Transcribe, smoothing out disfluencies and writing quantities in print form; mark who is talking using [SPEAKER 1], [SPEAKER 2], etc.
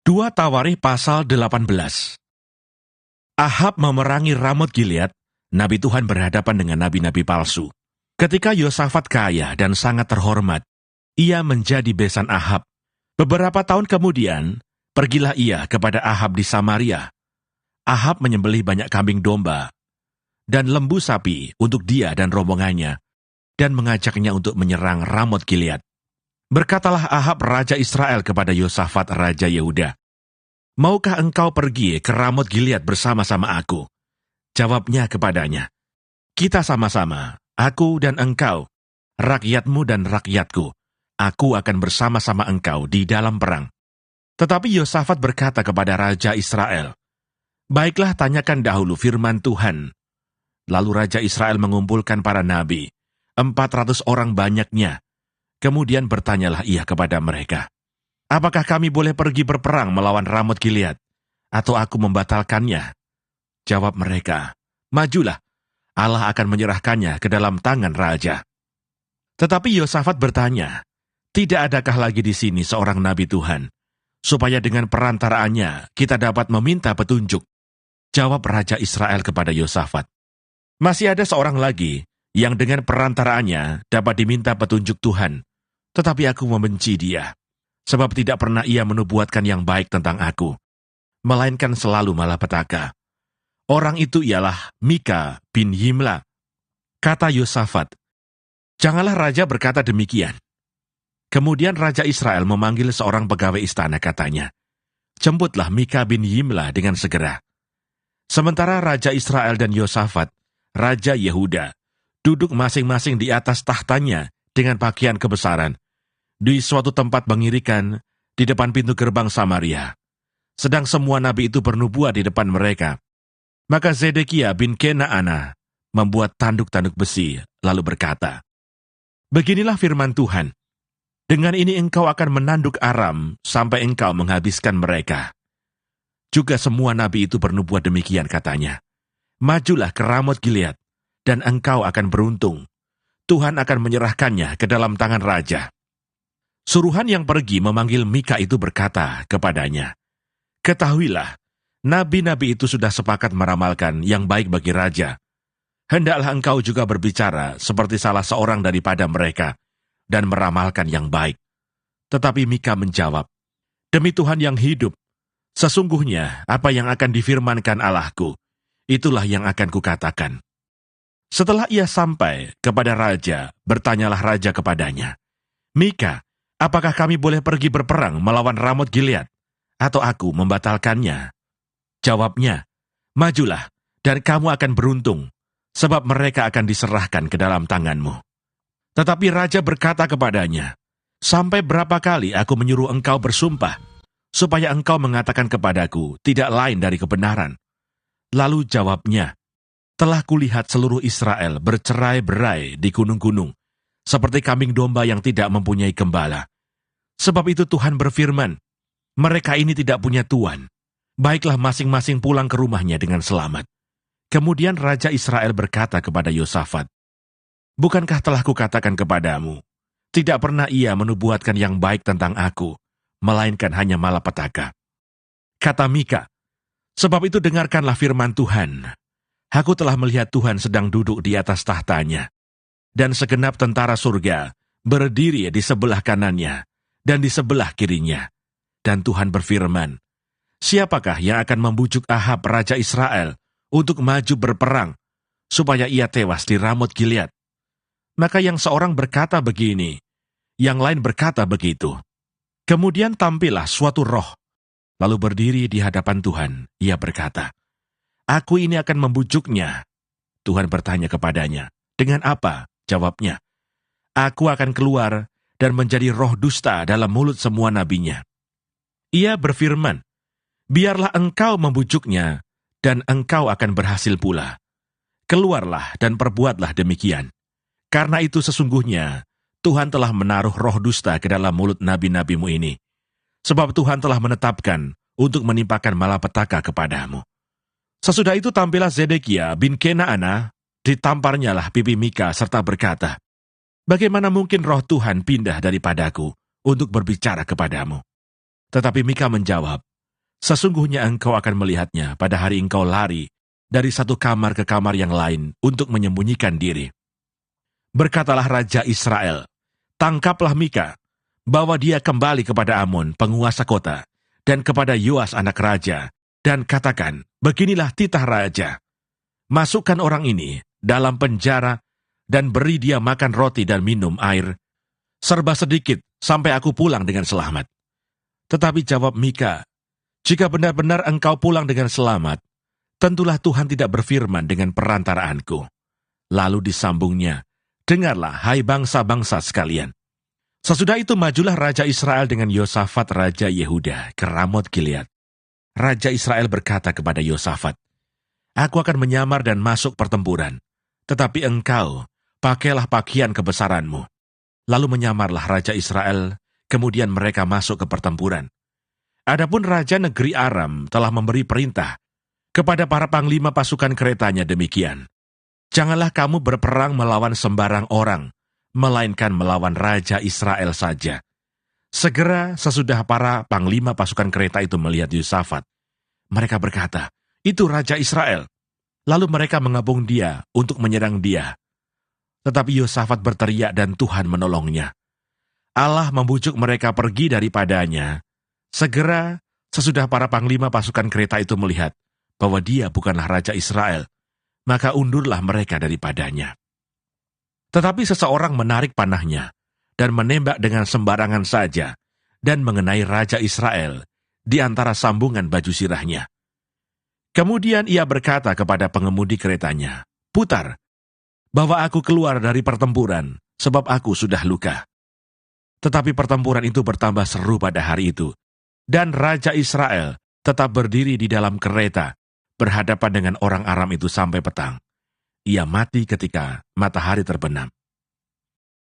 [SPEAKER 1] 2 Tawarikh pasal 18. Ahab memerangi Ramot Gilead, Nabi Tuhan berhadapan dengan nabi-nabi palsu. Ketika Yosafat kaya dan sangat terhormat, ia menjadi besan Ahab. Beberapa tahun kemudian, pergilah ia kepada Ahab di Samaria. Ahab menyembelih banyak kambing domba dan lembu sapi untuk dia dan rombongannya, dan mengajaknya untuk menyerang Ramot Gilead. Berkatalah Ahab Raja Israel kepada Yosafat Raja Yehuda, "Maukah engkau pergi ke Ramot Gilead bersama-sama aku?" Jawabnya kepadanya, "Kita sama-sama, aku dan engkau, rakyatmu dan rakyatku. Aku akan bersama-sama engkau di dalam perang." Tetapi Yosafat berkata kepada Raja Israel, "Baiklah, tanyakan dahulu firman Tuhan." Lalu Raja Israel mengumpulkan para nabi, 400 orang banyaknya. Kemudian bertanyalah ia kepada mereka, "Apakah kami boleh pergi berperang melawan Ramot Gilead, atau aku membatalkannya?" Jawab mereka, "Majulah, Allah akan menyerahkannya ke dalam tangan raja." Tetapi Yosafat bertanya, "Tidak adakah lagi di sini seorang nabi Tuhan, supaya dengan perantaraannya kita dapat meminta petunjuk?" Jawab Raja Israel kepada Yosafat, "Masih ada seorang lagi yang dengan perantaraannya dapat diminta petunjuk Tuhan, tetapi aku membenci dia, sebab tidak pernah ia menubuatkan yang baik tentang aku, melainkan selalu malapetaka. Orang itu ialah Mika bin Yimla." Kata Yosafat, "Janganlah raja berkata demikian." Kemudian Raja Israel memanggil seorang pegawai istana, katanya, "Jemputlah Mika bin Yimla dengan segera." Sementara Raja Israel dan Yosafat, Raja Yehuda, duduk masing-masing di atas tahtanya dengan pakaian kebesaran, di suatu tempat mengirikan di depan pintu gerbang Samaria. Sedang semua nabi itu bernubuat di depan mereka. Maka Zedekia bin Kenaana membuat tanduk-tanduk besi, lalu berkata, "Beginilah firman Tuhan, dengan ini engkau akan menanduk Aram sampai engkau menghabiskan mereka." Juga semua nabi itu bernubuat demikian, katanya, "Majulah ke Ramot Gilead, dan engkau akan beruntung. Tuhan akan menyerahkannya ke dalam tangan raja." Suruhan yang pergi memanggil Mika itu berkata kepadanya, "Ketahuilah, nabi-nabi itu sudah sepakat meramalkan yang baik bagi raja. Hendaklah engkau juga berbicara seperti salah seorang daripada mereka, dan meramalkan yang baik." Tetapi Mika menjawab, "Demi Tuhan yang hidup, sesungguhnya apa yang akan difirmankan Allahku, itulah yang akan kukatakan." Setelah ia sampai kepada raja, bertanyalah raja kepadanya, "Mika, apakah kami boleh pergi berperang melawan Ramot Gilead, atau aku membatalkannya?" Jawabnya, "Majulah, dan kamu akan beruntung, sebab mereka akan diserahkan ke dalam tanganmu." Tetapi raja berkata kepadanya, "Sampai berapa kali aku menyuruh engkau bersumpah, supaya engkau mengatakan kepadaku tidak lain dari kebenaran?" Lalu jawabnya, "Telah kulihat seluruh Israel bercerai-berai di gunung-gunung, seperti kambing domba yang tidak mempunyai gembala. Sebab itu Tuhan berfirman, mereka ini tidak punya tuan. Baiklah masing-masing pulang ke rumahnya dengan selamat." Kemudian Raja Israel berkata kepada Yosafat, "Bukankah telah kukatakan kepadamu, tidak pernah ia menubuatkan yang baik tentang aku, melainkan hanya malapetaka?" Kata Mika, "Sebab itu dengarkanlah firman Tuhan. Aku telah melihat Tuhan sedang duduk di atas tahtanya, dan segenap tentara surga berdiri di sebelah kanannya dan di sebelah kirinya. Dan Tuhan berfirman, siapakah yang akan membujuk Ahab Raja Israel untuk maju berperang, supaya ia tewas di Ramot Gilead?" Maka yang seorang berkata begini, yang lain berkata begitu. Kemudian tampillah suatu roh, lalu berdiri di hadapan Tuhan. Ia berkata, "Aku ini akan membujuknya." Tuhan bertanya kepadanya, "Dengan apa?" Jawabnya, "Aku akan keluar dan menjadi roh dusta dalam mulut semua nabinya." Ia berfirman, "Biarlah engkau membujuknya, dan engkau akan berhasil pula. Keluarlah dan perbuatlah demikian. Karena itu sesungguhnya Tuhan telah menaruh roh dusta ke dalam mulut nabi-nabimu ini, sebab Tuhan telah menetapkan untuk menimpakan malapetaka kepadamu." Sesudah itu tampillah Zedekia bin Kenaana, ditamparnyalah pipi Mika serta berkata, "Bagaimana mungkin roh Tuhan pindah daripadaku untuk berbicara kepadamu?" Tetapi Mika menjawab, Sesungguhnya engkau akan melihatnya pada hari engkau lari dari satu kamar ke kamar yang lain untuk menyembunyikan diri. Berkatalah Raja Israel, tangkaplah Mika, bawa dia kembali kepada Amon, penguasa kota, dan kepada Yoas anak raja, dan katakan, beginilah titah raja. Masukkan orang ini dalam penjara, dan beri dia makan roti dan minum air, serba sedikit, sampai aku pulang dengan selamat. Tetapi jawab Mika, jika benar-benar engkau pulang dengan selamat, tentulah Tuhan tidak berfirman dengan perantaraanku. Lalu disambungnya, dengarlah hai bangsa-bangsa sekalian. Sesudah itu majulah Raja Israel dengan Yosafat Raja Yehuda ke Ramot Gilead. Raja Israel berkata kepada Yosafat, aku akan menyamar dan masuk pertempuran, tetapi engkau, pakailah pakaian kebesaranmu. Lalu menyamarlah Raja Israel, kemudian mereka masuk ke pertempuran. Adapun Raja negeri Aram telah memberi perintah kepada para panglima pasukan keretanya demikian. Janganlah kamu berperang melawan sembarang orang, melainkan melawan Raja Israel saja. Segera sesudah para panglima pasukan kereta itu melihat Yosafat, mereka berkata, itu Raja Israel. Lalu mereka mengepung dia untuk menyerang dia. Tetapi Yosafat berteriak dan Tuhan menolongnya. Allah membujuk mereka pergi daripadanya. Segera sesudah para panglima pasukan kereta itu melihat bahwa dia bukanlah Raja Israel, maka undurlah mereka daripadanya. Tetapi seseorang menarik panahnya dan menembak dengan sembarangan saja dan mengenai Raja Israel di antara sambungan baju sirahnya. Kemudian ia berkata kepada pengemudi keretanya, putar, bawa aku keluar dari pertempuran, sebab aku sudah luka. Tetapi pertempuran itu bertambah seru pada hari itu, dan Raja Israel tetap berdiri di dalam kereta, berhadapan dengan orang Aram itu sampai petang. Ia mati ketika matahari terbenam.